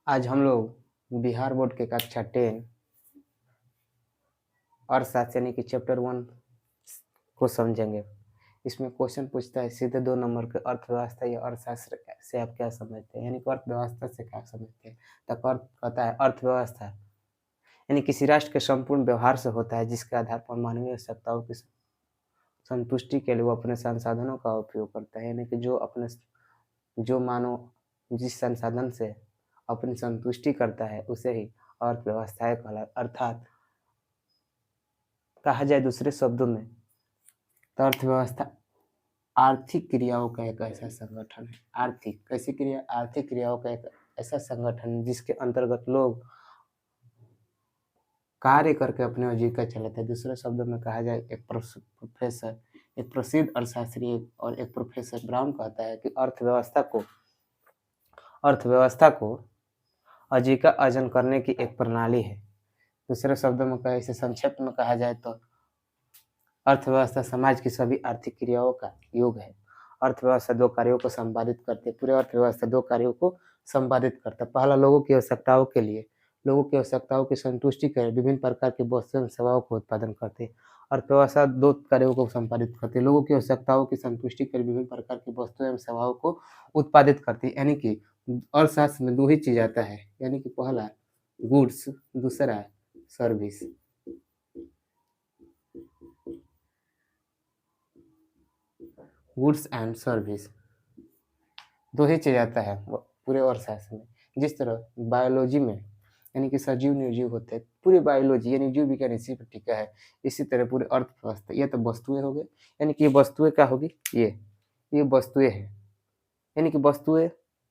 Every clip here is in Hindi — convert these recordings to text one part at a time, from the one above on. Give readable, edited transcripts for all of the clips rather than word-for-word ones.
आज हम लोग बिहार बोर्ड के कक्षा 10 अर्थशास्त्र यानी कि चैप्टर 1 को समझेंगे। इसमें क्वेश्चन पूछता है सीधे 2 नंबर के अर्थव्यवस्था या अर्थशास्त्र से आप क्या समझते हैं, यानी कि अर्थव्यवस्था से क्या समझते हैं। तब अर्थ कहता है अर्थव्यवस्था यानी किसी राष्ट्र के संपूर्ण व्यवहार से होता है जिसके आधार पर मानवीय आवश्यकताओं की संतुष्टि के लिए वो अपने संसाधनों का उपयोग करता है, यानी कि जो मानव जिस संसाधन से अपनी संतुष्टि करता है उसे ही अर्थव्यवस्था अर्थात कहा जाए दूसरे शब्दों में तो अर्थव्यवस्था आर्थिक क्रियाओं का एक ऐसा संगठन है। आर्थिक क्रियाओं का एक ऐसा संगठन जिसके अंतर्गत लोग कार्य करके अपनी आजीविका चलाते हैं। दूसरे शब्दों में कहा जाए एक प्रसिद्ध अर्थशास्त्री और एक प्रोफेसर ब्राउन कहता है कि अर्थव्यवस्था को आजीविका अर्जन करने की एक प्रणाली है। दूसरे शब्दों में इसे संक्षेप में कहा जाए तो अर्थव्यवस्था समाज की सभी आर्थिक क्रियाओं का योग है। अर्थव्यवस्था 2 कार्यों को संपादित करती है। पूरे अर्थव्यवस्था 2 कार्यों को संपादित करता है। पहला, लोगों की आवश्यकताओं की संतुष्टि कर विभिन्न प्रकार की वस्तुओं एवं सेवाओं को उत्पादन करती है। अर्थव्यवस्था 2 कार्यों को संपादित करती है। लोगों की आवश्यकताओं की संतुष्टि कर विभिन्न प्रकार की वस्तुओं एवं सेवाओं को उत्पादित करती है, यानी कि अर्थशास्त्र में 2 ही चीज आता है, यानी कि पहला गुड्स, दूसरा सर्विस। गुड्स एंड सर्विस 2 ही चीज आता है पूरे अर्थशास्त्र में। जिस तरह बायोलॉजी में यानी कि सजीव निर्जीव होते हैं, पूरी बायोलॉजी यानी जीव विज्ञान इसी पर टिका है। इसी तरह पूरे अर्थव्यवस्था, ये तो वस्तुएं हो गए, यानी कि ये वस्तुएं क्या होगी, ये वस्तुएं हैं, यानी कि वस्तुएं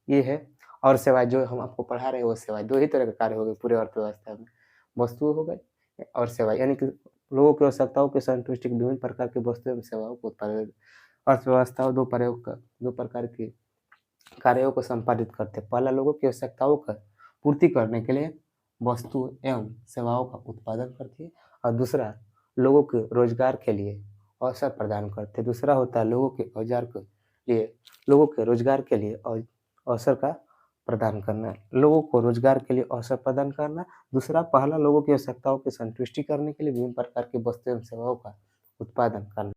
ये है, और सेवाएं जो हम आपको पढ़ा रहे हैं वो सेवाएं। 2 ही तरह के कार्य हो गए पूरे अर्थव्यवस्था में, वस्तुएं हो गए और सेवाएं, यानी कि लोगों की आवश्यकताओं की संतुष्टि की विभिन्न प्रकार की वस्तुएं एवं सेवाओं को उत्पादन। अर्थव्यवस्था 2 प्रकार के कार्यों को संपादित करते हैं। पहला, लोगों की आवश्यकताओं का पूर्ति करने के लिए वस्तु एवं सेवाओं का उत्पादन करती है, और दूसरा लोगों के रोजगार के लिए अवसर प्रदान करते हैं। दूसरा होता है लोगों के रोजगार के लिए अवसर का प्रदान करना, लोगों को रोजगार के लिए अवसर प्रदान करना। दूसरा, पहला लोगों की आवश्यकताओं की संतुष्टि करने के लिए विभिन्न प्रकार की वस्तु एवं सेवाओं का उत्पादन करना।